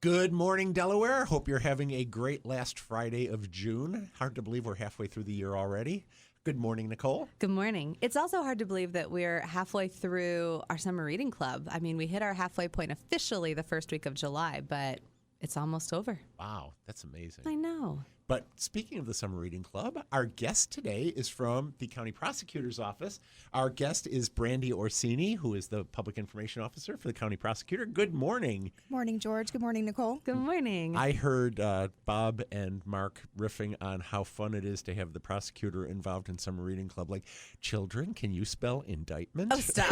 Good morning, Delaware. Hope you're having a great last Friday of June. Hard to believe we're halfway through the year already. Good morning, Nicole. Good morning. It's also hard to believe that we're halfway through our summer reading club. I mean, we hit our halfway point officially the first week of July, but it's almost over. Wow, that's amazing. I know. But speaking of the Summer Reading Club, our guest today is from the County Prosecutor's Office. Our guest is Brandi Orsini, who is the Public Information Officer for the County Prosecutor. Good morning. Good morning, George. Good morning, Nicole. Good morning. I heard Bob and Mark riffing on how fun it is to have the prosecutor involved in Summer Reading Club. Like, children, can you spell indictment? Oh, stop.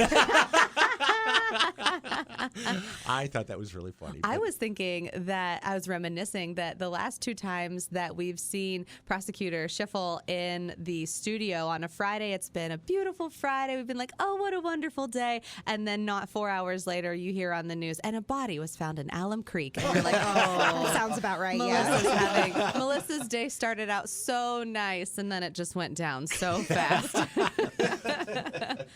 I thought that was really funny. I was thinking that I was reminiscing that the last two times that we've seen Prosecutor Schiffel in the studio on a Friday, it's been a beautiful Friday. We've been like, oh, what a wonderful day. And then not 4 hours later, you hear on the news, and a body was found in Alum Creek. And you're like, oh. Sounds about right, Melissa's day started out so nice, and then it just went down so fast.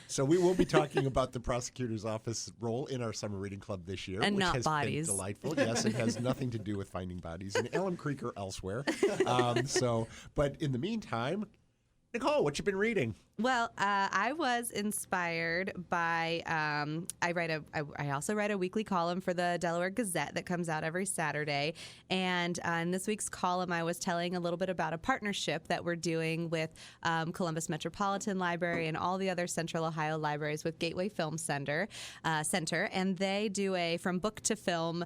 So we will be talking about the prosecutor's office role in our summer reading club this year, and which not has bodies. been delightful. Yes, it has nothing to do with finding bodies in Alum Creek or elsewhere. But in the meantime, Nicole, what you been reading? Well, I was inspired by, I also write a weekly column for the Delaware Gazette that comes out every Saturday. And in this week's column, I was telling a little bit about a partnership that we're doing with Columbus Metropolitan Library and all the other Central Ohio libraries with Gateway Film Center. And they do a From Book to Film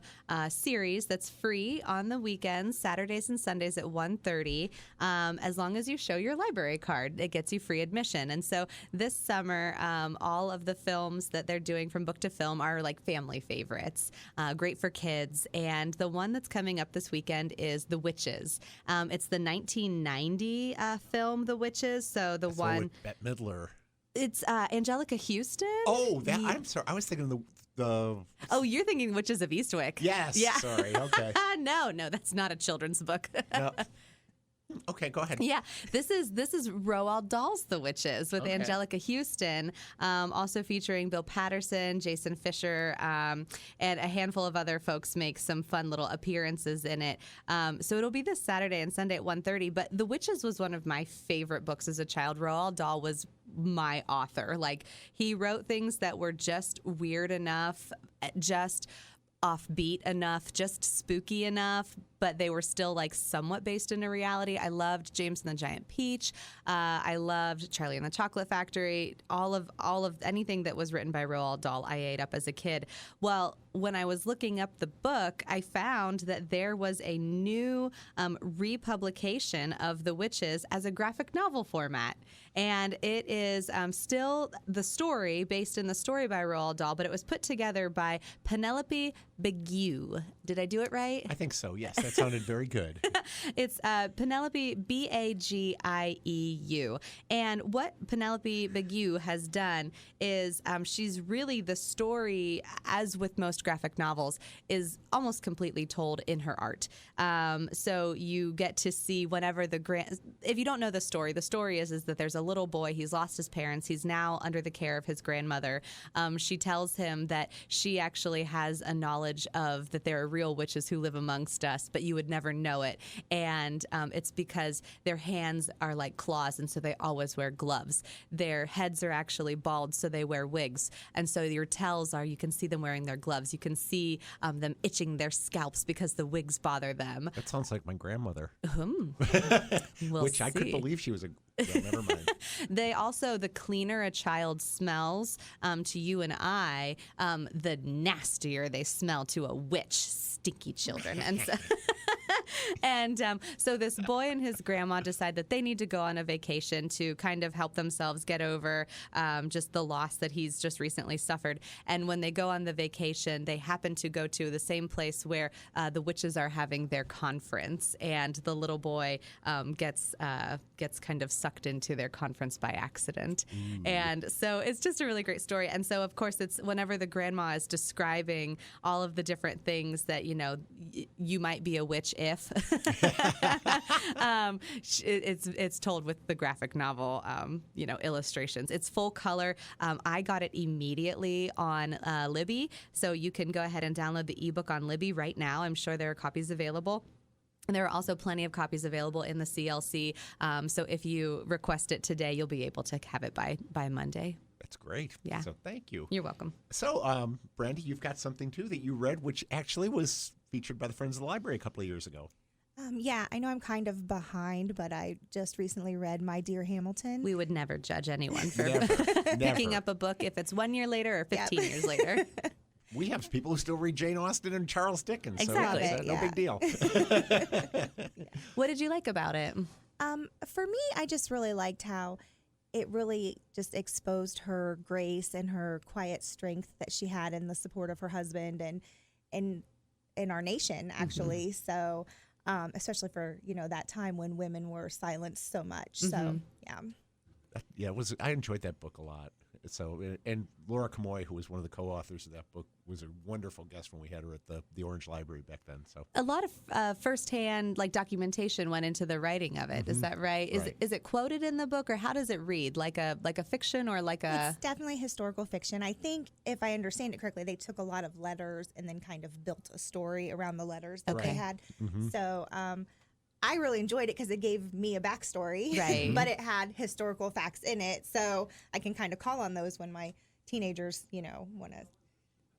series that's free on the weekends, Saturdays and Sundays at 1:30. As long as you show your library card, it gets you free admission. And so this summer, all of the films that they're doing From Book to Film are like family favorites, great for kids. And the one that's coming up this weekend is The Witches. It's the 1990 film, The Witches. So the one with Bette Midler. It's Angelica Houston. Oh, I'm sorry. I was thinking the. Oh, you're thinking Witches of Eastwick. Yes. Yeah. Sorry. Okay. No, that's not a children's book. No. Okay, go ahead. Yeah, this is Roald Dahl's The Witches with Angelica Houston, also featuring Bill Patterson, Jason Fisher, and a handful of other folks make some fun little appearances in it. So it'll be this Saturday and Sunday at 1:30. But The Witches was one of my favorite books as a child. Roald Dahl was my author. Like, he wrote things that were just weird enough, just offbeat enough, just spooky enough, but they were still like somewhat based in a reality. I loved James and the Giant Peach. I loved Charlie and the Chocolate Factory. All of anything that was written by Roald Dahl, I ate up as a kid. Well, when I was looking up the book, I found that there was a new republication of The Witches as a graphic novel format. And it is still the story, based in the story by Roald Dahl, but it was put together by Penelope Bagiu. Did I do it right? I think so, yes. That sounded very good. It's Penelope, Bagieu. And what Penelope Bagiu has done is she's really, the story, as with most graphic novels, is almost completely told in her art. So you get to see whenever if you don't know the story is that there's a little boy, he's lost his parents, he's now under the care of his grandmother. She tells him that she actually has a knowledge of that there are real witches who live amongst us, but you would never know it. And it's because their hands are like claws, and so they always wear gloves. Their heads are actually bald, so they wear wigs. And so your tells are, you can see them wearing their gloves. You can see them itching their scalps because the wigs bother them. That sounds like my grandmother. We'll Which I could believe she was well, never mind. They also, the cleaner a child smells to you and I, the nastier they smell to a witch. Stinky children. And so this boy and his grandma decide that they need to go on a vacation to kind of help themselves get over just the loss that he's just recently suffered. And when they go on the vacation, they happen to go to the same place where the witches are having their conference, and the little boy gets kind of sucked into their conference by accident. And so it's just a really great story. And so, of course, it's whenever the grandma is describing all of the different things that, you know, you might be a witch which if. It's told with the graphic novel, illustrations. It's full color. I got it immediately on Libby, so you can go ahead and download the ebook on Libby right now. I'm sure there are copies available. And there are also plenty of copies available in the CLC. So if you request it today, you'll be able to have it by Monday. That's great. Yeah. So thank you. You're welcome. So, Brandi, you've got something too that you read, which actually was featured by the Friends of the Library a couple of years ago. Yeah, I know I'm kind of behind, but I just recently read My Dear Hamilton. We would never judge anyone for Never. picking up a book if it's 1 year later or 15 years later. We have people who still read Jane Austen and Charles Dickens. Exactly. So it's no big deal. What did you like about it? For me, I just really liked how it really just exposed her grace and her quiet strength that she had in the support of her husband and in our nation, actually. So, especially for, that time when women were silenced so much. So, yeah. Yeah, I enjoyed that book a lot. So, and Laura Camoy, who was one of the co-authors of that book, was a wonderful guest when we had her at the Orange Library back then. So a lot of firsthand documentation went into the writing of it. Is that right? Is it quoted in the book, or how does it read? Like a fiction or like a? It's definitely historical fiction. I think, if I understand it correctly, they took a lot of letters and then kind of built a story around the letters that they had. So. I really enjoyed it because it gave me a backstory, right? But it had historical facts in it, so I can kind of call on those when my teenagers, want to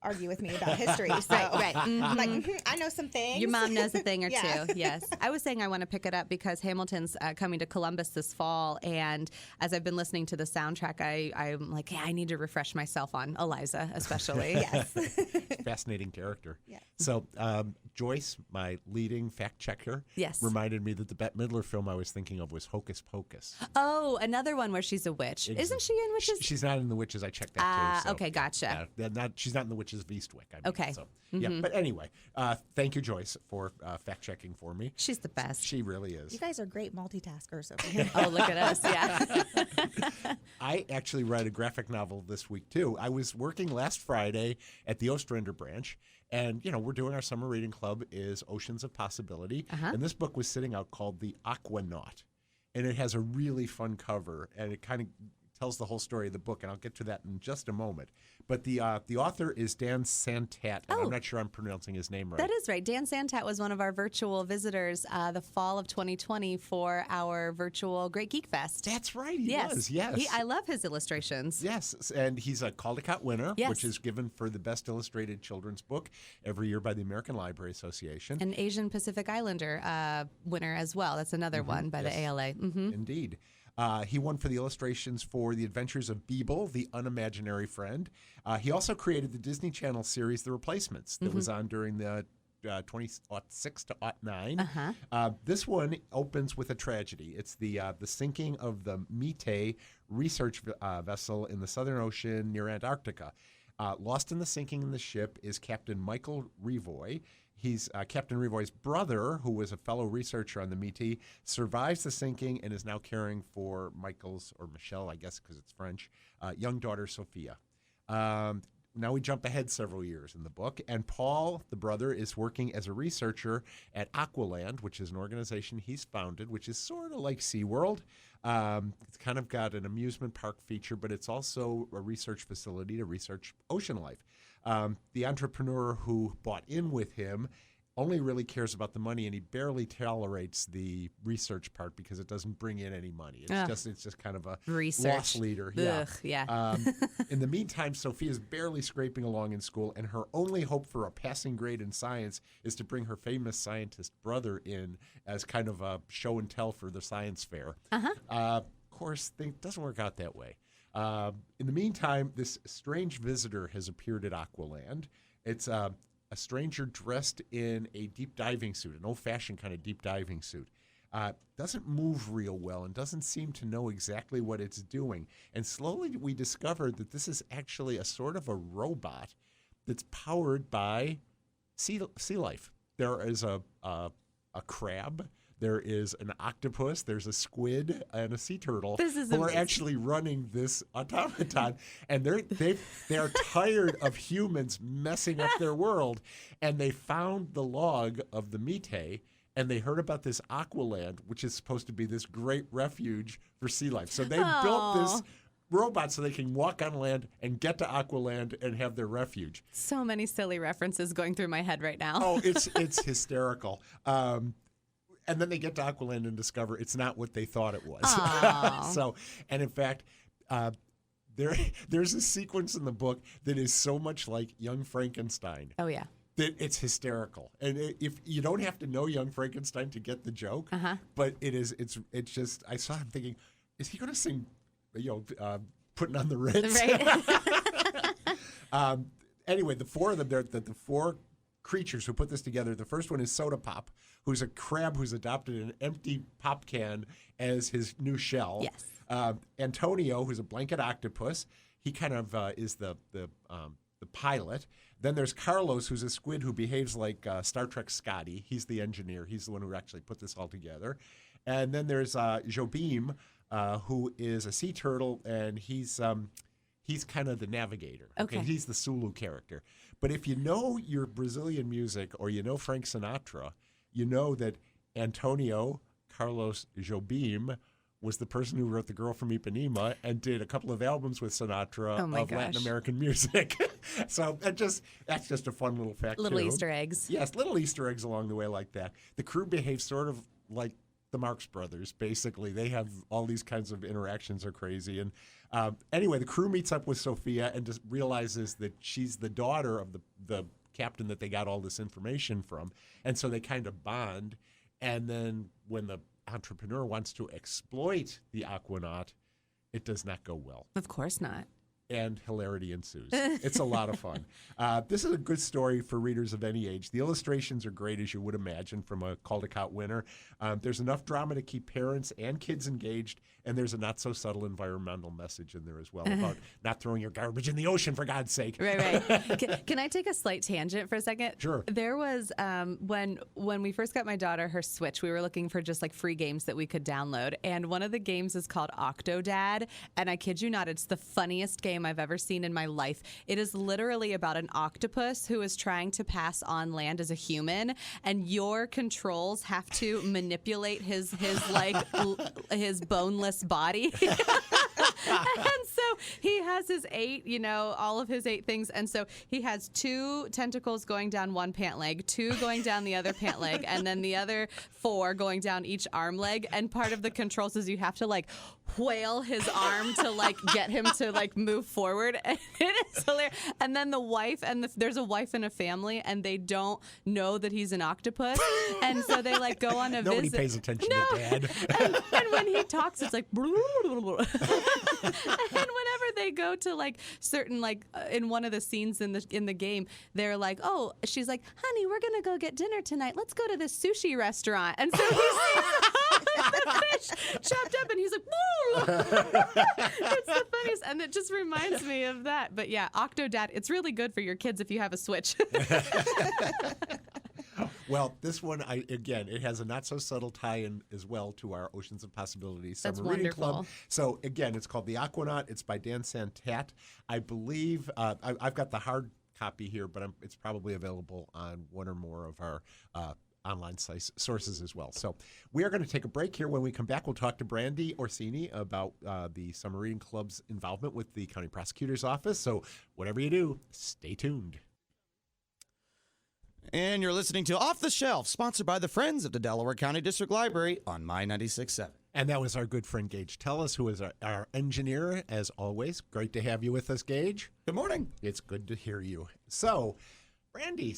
argue with me about history. So right. I'm like, I know some things. Your mom knows a thing or Yeah. two. Yes. I was saying I want to pick it up because Hamilton's coming to Columbus this fall, and as I've been listening to the soundtrack, I'm like, I need to refresh myself on Eliza, especially. Yes. fascinating character. Yeah. So Joyce, my leading fact checker, Yes. reminded me that the Bette Midler film I was thinking of was Hocus Pocus. Oh, another one where she's a witch. Isn't she in Witches? She's not in the Witches. I checked that too. So, okay, gotcha. she's not in the Witches of Eastwick. I mean, Okay. So, yeah. But anyway, thank you, Joyce, for fact checking for me. She's the best. She really is. You guys are great multitaskers over here. Oh, look at us. Yeah. I actually read a graphic novel this week, too. I was working last Friday at the Ostrander branch, and, we're doing our summer reading club is Oceans of Possibility. And this book was sitting out called The Aquanaut, and it has a really fun cover, and it kind of tells the whole story of the book, and I'll get to that in just a moment. But the author is Dan Santat, and I'm not sure I'm pronouncing his name right. That is right. Dan Santat was one of our virtual visitors the fall of 2020 for our virtual Great Geek Fest. That's right. He was, yes. I love his illustrations. Yes, and he's a Caldecott winner, Yes. which is given for the best illustrated children's book every year by the American Library Association. An Asian Pacific Islander winner as well. That's another one by the ALA. Indeed. He won for the illustrations for The Adventures of Beeble, the Unimaginary Friend. He also created the Disney Channel series The Replacements that was on during the 2006 to 2009. This one opens with a tragedy. It's the sinking of the Mite research vessel in the Southern Ocean near Antarctica. Lost in the sinking in the ship is Captain Michael Revoy. He's Captain Revoy's brother, who was a fellow researcher on the Métis, survives the sinking and is now caring for Michael's, or Michelle, I guess because it's French, young daughter, Sophia. Now we jump ahead several years in the book, and Paul, the brother, is working as a researcher at Aqualand, which is an organization he's founded, which is sort of like SeaWorld. It's kind of got an amusement park feature, but it's also a research facility to research ocean life. The entrepreneur who bought in with him only really cares about the money, and he barely tolerates the research part because it doesn't bring in any money. It's just kind of a Research. loss leader. Ugh, yeah. In the meantime, Sophia's barely scraping along in school, and her only hope for a passing grade in science is to bring her famous scientist brother in as kind of a show and tell for the science fair. Of course, it doesn't work out that way. In the meantime, this strange visitor has appeared at Aqualand. It's a stranger dressed in a deep diving suit, an old-fashioned kind of deep diving suit. Doesn't move real well and doesn't seem to know exactly what it's doing. And slowly we discovered that this is actually a sort of a robot that's powered by sea life. There is a crab. There is an octopus, there's a squid, and a sea turtle who are actually running this automaton. And they're tired of humans messing up their world. And they found the log of the Mite, and they heard about this Aqualand, which is supposed to be this great refuge for sea life. So they built this robot so they can walk on land and get to Aqualand and have their refuge. So many silly references going through my head right now. Oh, it's hysterical. And then they get to Aqualand and discover it's not what they thought it was. So, and in fact, there's a sequence in the book that is so much like Young Frankenstein. Oh, yeah. That it's hysterical. And if you don't have to know Young Frankenstein to get the joke, but it's just, I saw him thinking, is he going to sing, Putting on the Ritz? Right. Anyway, the four of them, the four creatures who put this together, the first one is Soda Pop, who's a crab who's adopted an empty pop can as his new shell. Yes. Antonio, who's a blanket octopus, he kind of is the pilot. Then there's Carlos, who's a squid who behaves like Star Trek Scotty. He's the engineer. He's the one who actually put this all together. And then there's Jobim, who is a sea turtle, and he's kind of the navigator. Okay. He's the Sulu character. But if you know your Brazilian music or you know Frank Sinatra, you know that Antonio Carlos Jobim was the person who wrote The Girl from Ipanema and did a couple of albums with Sinatra of Latin American music. So that's just a fun little fact, Little too. Easter eggs. Yes, little Easter eggs along the way like that. The crew behaves sort of like the Marx Brothers, basically. They have all these kinds of interactions are crazy. And anyway, the crew meets up with Sophia and just realizes that she's the daughter of the captain that they got all this information from. And so they kind of bond. And then when the entrepreneur wants to exploit the Aquanaut, it does not go well. Of course not. And hilarity ensues. It's a lot of fun. This is a good story for readers of any age. The illustrations are great, as you would imagine, from a Caldecott winner. There's enough drama to keep parents and kids engaged, and there's a not-so-subtle environmental message in there as well about not throwing your garbage in the ocean, for God's sake. Right. Can I take a slight tangent for a second? Sure. There was, when we first got my daughter her Switch, we were looking for just like free games that we could download, and one of the games is called Octodad, and I kid you not, it's the funniest game I've ever seen in my life. It is literally about an octopus who is trying to pass on land as a human, and your controls have to manipulate his boneless body. And so he has his 8, all of his 8 things. And so he has 2 tentacles going down one pant leg, 2 going down the other pant leg, and then the other 4 going down each arm leg. And part of the controls is you have to whale his arm to get him to move forward. And it is hilarious. And then the wife there's a wife and a family, and they don't know that he's an octopus. And so they go on a visit. Nobody pays attention to Dad. And when he talks, it's like. And whenever they go to certain in one of the scenes in the game, they're like, oh, she's like, honey, we're gonna go get dinner tonight. Let's go to this sushi restaurant. And so he sees the fish chopped up, and he's like, it's the funniest, and it just reminds me of that. But yeah, Octodad, it's really good for your kids if you have a Switch. Well, this one, it has a not-so-subtle tie-in as well to our Oceans of Possibilities Summer Reading Club. So, again, it's called The Aquanaut. It's by Dan Santat. I believe, I've got the hard copy here, but it's probably available on one or more of our online sources as well. So we are going to take a break here. When we come back, we'll talk to Brandi Orsini about the Summer Reading Club's involvement with the County Prosecutor's Office. So whatever you do, stay tuned. And you're listening to Off the Shelf, sponsored by the Friends of the Delaware County District Library on My 96.7. And that was our good friend Gage Tellis, who is our engineer, as always. Great to have you with us, Gage. Good morning. It's good to hear you. So, Brandi,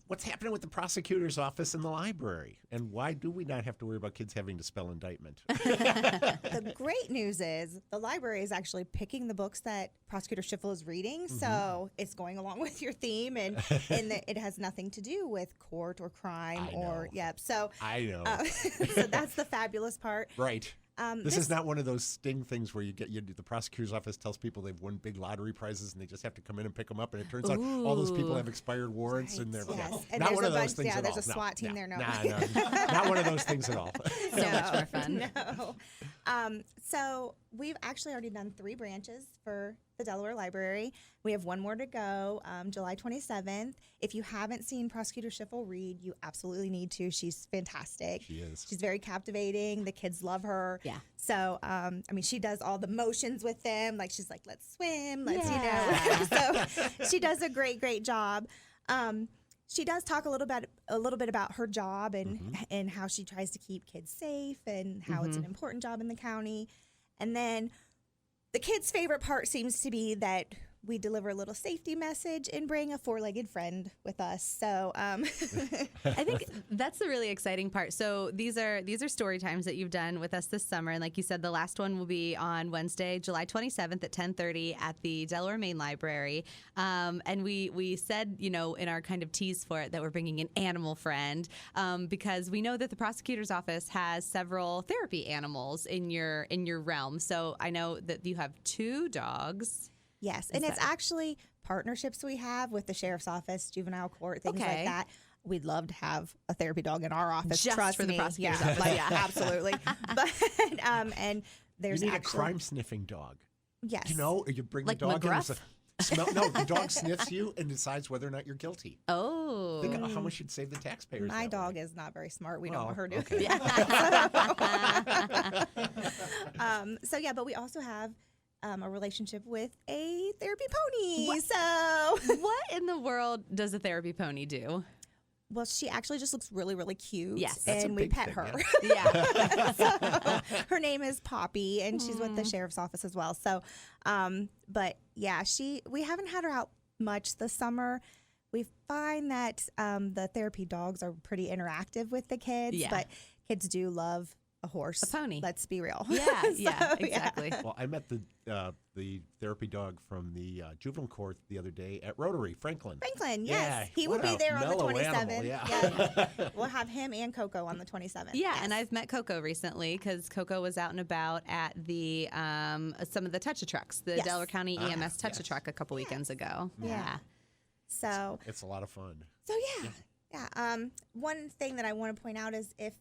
what's happening with the prosecutor's office in the library? And why do we not have to worry about kids having to spell indictment? The great news is the library is actually picking the books that Prosecutor Schiffel is reading, so it's going along with your theme, and it has nothing to do with court or crime So I know. So that's the fabulous part. Right. This is not one of those sting things where the prosecutor's office tells people they've won big lottery prizes and they just have to come in and pick them up, and it turns out all those people have expired warrants and they're and not one of those things at all. There's a SWAT team there. No, not one of those things at all. So much more fun. No. So we've actually already done 3 branches for the Delaware Library. We have one more to go, July 27th. If you haven't seen Prosecutor Schiffel read, you absolutely need to. She's fantastic. She is. She's very captivating. The kids love her. Yeah. So, I mean, she does all the motions with them. Like, she's like, let's swim. Let's, Yeah. So she does a great job. She does talk a little bit about her job and how she tries to keep kids safe and how it's an important job in the county. And then the kids' favorite part seems to be that we deliver a little safety message and bring a four-legged friend with us. So I think that's the really exciting part. So these are story times that you've done with us this summer, and like you said, the last one will be on Wednesday, July 27th at 10:30 at the Delaware Main Library. And we said, in our kind of tease for it that we're bringing an animal friend because we know that the prosecutor's office has several therapy animals in your realm. So I know that you have 2 dogs. yes, and it's actually partnerships we have with the sheriff's office, juvenile court, things Okay. like that. We'd love to have a therapy dog in our office. Just trust for the me. prosecutor's yeah, office. like, Yeah. absolutely. But and there's You need actually a crime-sniffing dog. yes. Or you bring Like the dog McGruff? in. No, the dog sniffs you and decides whether or not you're guilty. Oh. Think of how much you'd save the taxpayers. My that dog way. is not very smart. We don't Well, want her to. okay. So yeah, but we also have a relationship with a therapy pony. So What in the world does a therapy pony do? well, she actually just looks really cute. Yes. That's a and we big pet thing, her. Yeah. So, her name is Poppy, and she's with the sheriff's office as well. So, but yeah, we haven't had her out much this summer. We find that the therapy dogs are pretty interactive with the kids, Yeah. but kids do love a horse, A pony. Let's be real. Yeah, So, yeah, exactly. Well, I met the therapy dog from the juvenile court the other day at Rotary, Franklin. Franklin, Yeah, yes, he will what be a there on the mellow 27th. animal, yeah. We'll have him and Coco on the 27th. Yeah, Yes. and I've met Coco recently because Coco was out and about at the some of the touch a trucks, the Yes. Delaware County EMS touch a yes. truck a couple weekends ago. Yeah. So It's a lot of fun. yeah. One thing that I want to point out is if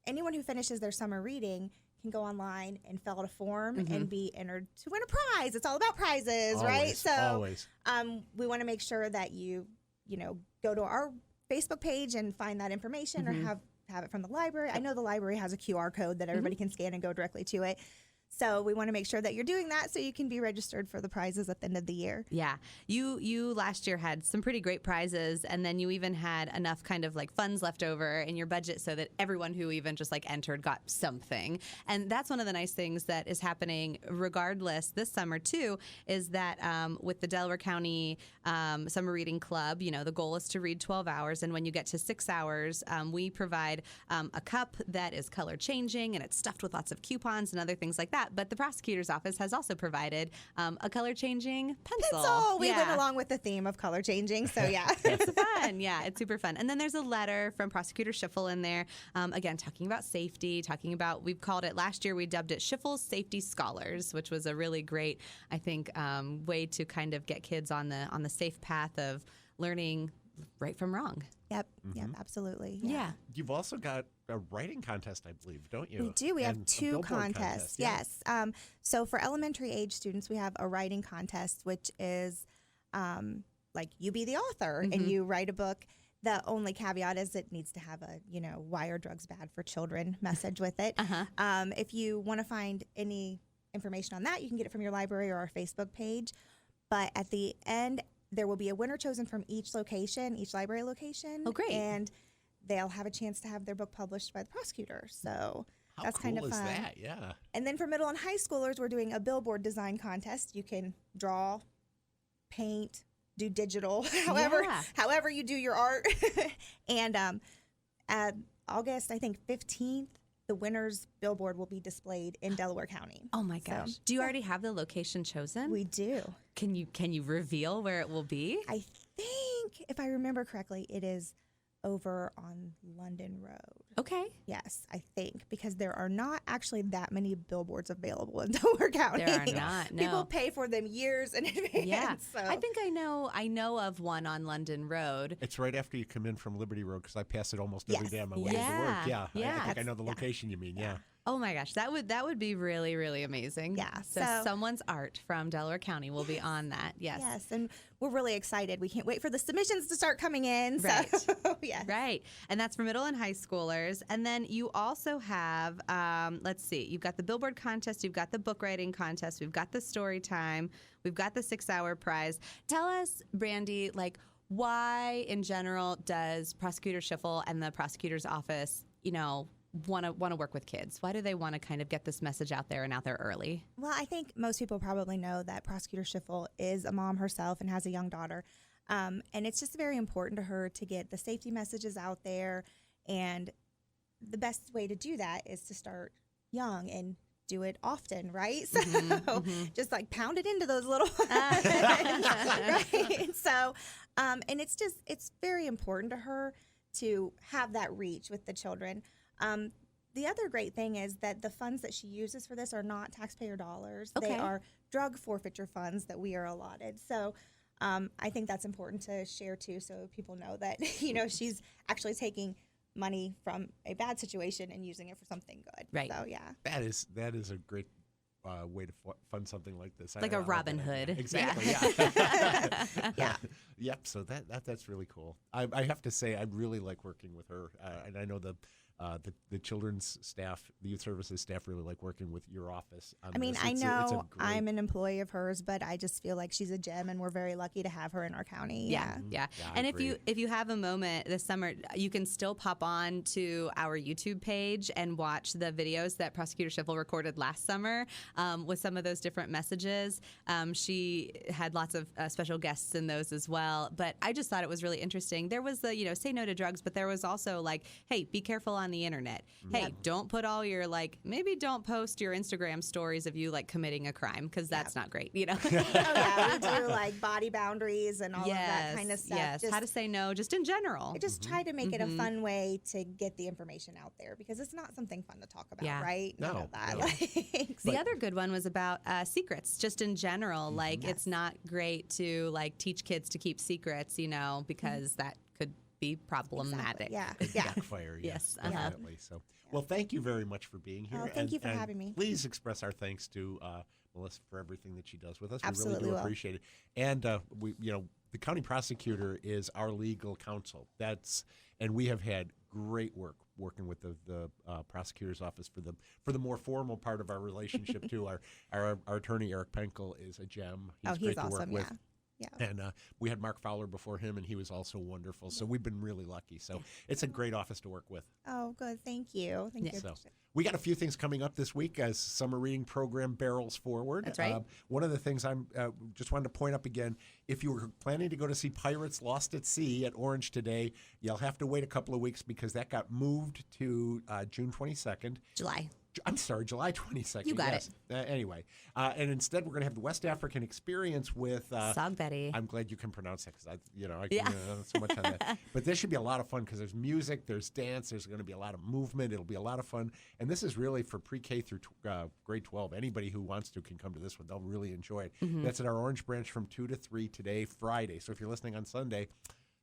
anyone who finishes their summer reading can go online and fill out a form and be entered to win a prize. It's all about prizes, right? Always, So always. we want to make sure that you go to our Facebook page and find that information or have it from the library. I know the library has a QR code that everybody can scan and go directly to it. So we want to make sure that you're doing that so you can be registered for the prizes at the end of the year. Yeah, you last year had some pretty great prizes, and then you even had enough kind of like funds left over in your budget so that everyone who even just like entered got something. And that's one of the nice things that is happening regardless this summer too, is that with the Delaware County Summer Reading Club, the goal is to read 12 hours, and when you get to 6 hours, we provide a cup that is color changing and it's stuffed with lots of coupons and other things like that. But the prosecutor's office has also provided a color changing pencil. We went along with the theme of color changing. So yeah. It's fun. Yeah, it's super fun. And then there's a letter from Prosecutor Schiffel in there, again, talking about safety, talking about, we've called it, last year we dubbed it Schiffel's Safety Scholars, which was a really great, I think, way to kind of get kids on the safe path of learning right from wrong. Yep, absolutely. Yeah. You've also got a writing contest, I believe, don't you? We do. We have And a 2 billboard contests. contest, yeah. Yes. So for elementary age students, we have a writing contest, which is like you be the author and you write a book. The only caveat is it needs to have a, why are drugs bad for children message with it. If you want to find any information on that, you can get it from your library or our Facebook page. But at the end, there will be a winner chosen from each library location. Oh, great. And they'll have a chance to have their book published by the prosecutor. So How that's cool kind of is fun. that? Yeah. And then for middle and high schoolers, we're doing a billboard design contest. You can draw, paint, do digital, however you do your art. And at August, I think 15th, the winner's billboard will be displayed in Delaware County. Oh my gosh. Do you already have the location chosen? We do. Can you reveal where it will be? I think, if I remember correctly, it is over on London Road. Okay. Yes, I think, because there are not actually that many billboards available in Delaware County. There are not, no. People pay for them years in advance. Yeah. So. I think I know of one on London Road. It's right after you come in from Liberty Road because I pass it almost every Yes. day on my way to work. Yeah. Yeah. Yeah. I think I know the location you mean. Yeah. Oh my gosh, that would be really, really amazing. Yeah, So, so- someone's art from Delaware County will be on that. Yes. Yes, and we're really excited. We can't wait for the submissions to start coming in. Right. So, yes. Right. And that's for middle and high schoolers. And then you also have, let's see, you've got the Billboard contest, you've got the book writing contest, we've got the story time, we've got the 6-hour prize. Tell us, Brandi, like, why in general does Prosecutor Schiffel and the prosecutor's office, want to work with kids? Why do they want to kind of get this message out there and out there early? Well, I think most people probably know that Prosecutor Schiffel is a mom herself and has a young daughter. And it's just very important to her to get the safety messages out there. And the best way to do that is to start young and do it often, right? So just like pound it into those little right? So, and it's very important to her to have that reach with the children. The other great thing is that the funds that she uses for this are not taxpayer dollars. Okay. They are drug forfeiture funds that we are allotted. So I think that's important to share too, so people know that, she's actually taking money from a bad situation and using it for something good. Right. So, yeah. That is a great way to fund something like this. Like a Robin Hood. Exactly. Yeah. Yeah. Yep. So that's really cool. I have to say, I really like working with her, and I know the children's staff, the youth services staff, really like working with your office. I mean, this. I It's know a great, I'm an employee of hers, but I just feel like she's a gem, and we're very lucky to have her in our county. Yeah. Yeah, I And agree. if you have a moment this summer, you can still pop on to our YouTube page and watch the videos that Prosecutor Schiffel recorded last summer with some of those different messages. She had lots of special guests in those as well. But I just thought it was really interesting. There was the, say no to drugs, but there was also like, hey, be careful on the internet. Hey, don't put all your maybe don't post your Instagram stories of you committing a crime, because that's not great, Oh, yeah. We do like body boundaries and all of that kind of stuff. Yes, how to say no, just in general. I just try to make it a fun way to get the information out there, because it's not something fun to talk about, Yeah. right? None No, of that. no. Like, The other good one was about secrets, just in general. It's not great to teach kids to keep secrets, because that could be problematic. Exactly. Yeah. backfire. Yes, Definitely. So, well, thank you very much for being here. Oh, thank you for and having me. Please express our thanks to Melissa for everything that she does with us. We Absolutely really do will. appreciate it. And the county prosecutor is our legal counsel. And we have had great work working with the prosecutor's office for the more formal part of our relationship too. Our attorney Eric Penkel is a gem. He's great he's to work awesome. with. Yeah. And we had Mark Fowler before him, and he was also wonderful. So we've been really lucky. So it's a great office to work with. Oh, good. Thank you. Thank you. So we got a few things coming up this week as summer reading program barrels forward. That's right. One of the things I'm just wanted to point up again, if you were planning to go to see Pirates Lost at Sea at Orange today, you'll have to wait a couple of weeks because that got moved to June 22nd. July 22nd. You got yes. Anyway, and instead we're going to have the West African Experience with Sog Betty. I'm glad you can pronounce that because I can so much on that. But this should be a lot of fun because there's music, there's dance, there's going to be a lot of movement. It'll be a lot of fun, and this is really for pre-K through grade 12. Anybody who wants to can come to this one. They'll really enjoy it. That's at our Orange branch from 2 to 3 today, Friday. So if you're listening on Sunday,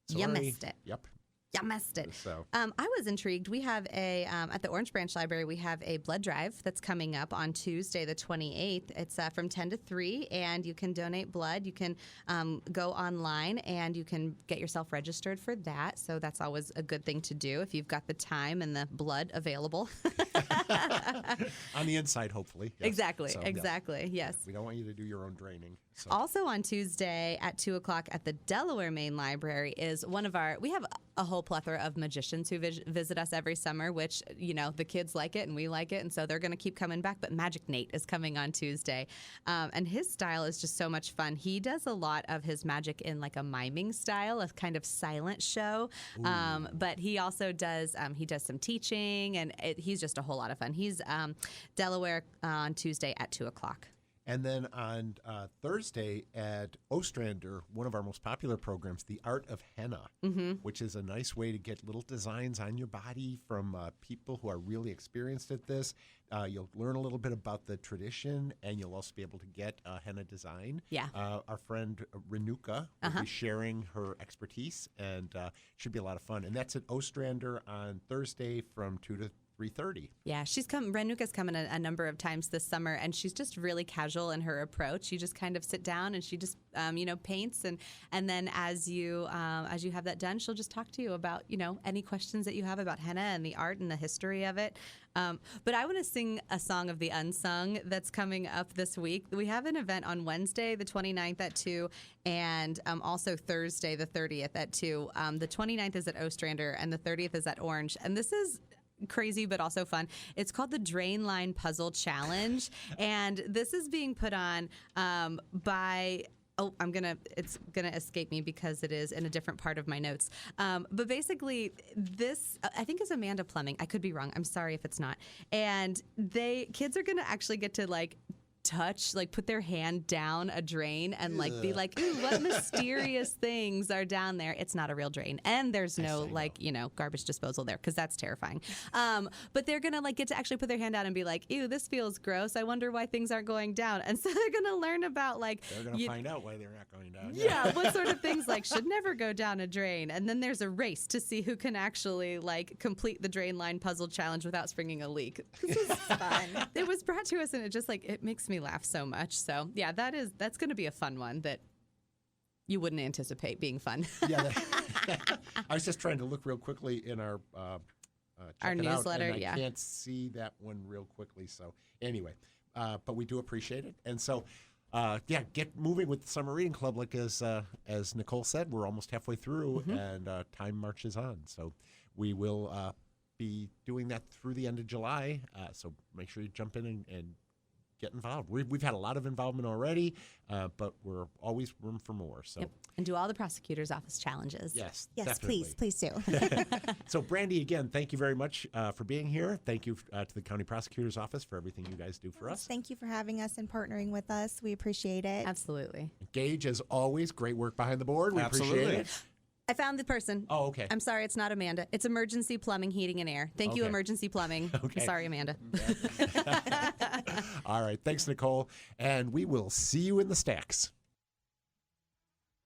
sorry. You missed it. Yep. You missed it. So. I was intrigued. We have at the Orange Branch Library, we have a blood drive that's coming up on Tuesday, the 28th. It's from 10 to 3, and you can donate blood. You can go online, and you can get yourself registered for that. So that's always a good thing to do if you've got the time and the blood available. On the inside, hopefully. Yes. Exactly. So, exactly. Yes. We don't want you to do your own draining. So. Also on Tuesday at 2 o'clock at the Delaware Main Library is we have a whole plethora of magicians who visit us every summer, which, the kids like it and we like it. And so they're going to keep coming back. But Magic Nate is coming on Tuesday. And his style is just so much fun. He does a lot of his magic in like a miming style, a kind of silent show. But he also does, some teaching, and he's just a whole lot of fun. He's Delaware on Tuesday at 2 o'clock. And then on Thursday at Ostrander, one of our most popular programs, The Art of Henna, which is a nice way to get little designs on your body from people who are really experienced at this. You'll learn a little bit about the tradition, and you'll also be able to get a henna design. Yeah. Our friend Renuka will be sharing her expertise, and it should be a lot of fun. And that's at Ostrander on Thursday from 2 to 3:30. Yeah, she's come. Renuka's come in a number of times this summer, and she's just really casual in her approach. You just kind of sit down, and she just, paints, and then as you have that done, she'll just talk to you about, any questions that you have about henna and the art and the history of it. But I want to sing a song of the unsung that's coming up this week. We have an event on Wednesday, the 29th at 2, and also Thursday, the 30th at 2. The 29th is at Ostrander, and the 30th is at Orange. And this is crazy but also fun. It's called the Drain Line Puzzle Challenge, and this is being put on by it's gonna escape me because it is in a different part of my notes. But basically, this I think is Amanda Plumbing. I could be wrong. I'm sorry if it's not. And kids are gonna actually get to touch, put their hand down a drain and be like, ooh, what mysterious things are down there. It's not a real drain, and there's no garbage disposal there, because that's terrifying. But they're gonna get to actually put their hand down and be like, ew, this feels gross. I wonder why things aren't going down. And so they're gonna learn about they're gonna find out why they're not going down. Yeah, what sort of things should never go down a drain. And then there's a race to see who can actually complete the drain line puzzle challenge without springing a leak. This is fun. It was brought to us, and it just it makes me laugh so much. So yeah, that's going to be a fun one that you wouldn't anticipate being fun. Yeah, I was just trying to look real quickly in our newsletter. Out, and I can't see that one real quickly. So anyway, but we do appreciate it, and so get moving with the Summer Reading Club. As Nicole said, we're almost halfway through, and time marches on. So we will be doing that through the end of July. So make sure you jump in and get involved. We've had a lot of involvement already, but we're always room for more. So and do all the prosecutor's office challenges. Yes, definitely. please do. So Brandi, again, thank you very much for being here. Thank you to the county prosecutor's office for everything you guys do for us. Thank you for having us and partnering with us. We appreciate it. Absolutely. Gage, as always, great work behind the board. We Absolutely. appreciate it. I found the person. Oh, okay. I'm sorry, it's not Amanda. It's Emergency Plumbing, Heating, and Air. Thank you, Okay. Emergency Plumbing. Okay. I'm sorry, Amanda. All right. Thanks, Nicole. And we will see you in the stacks.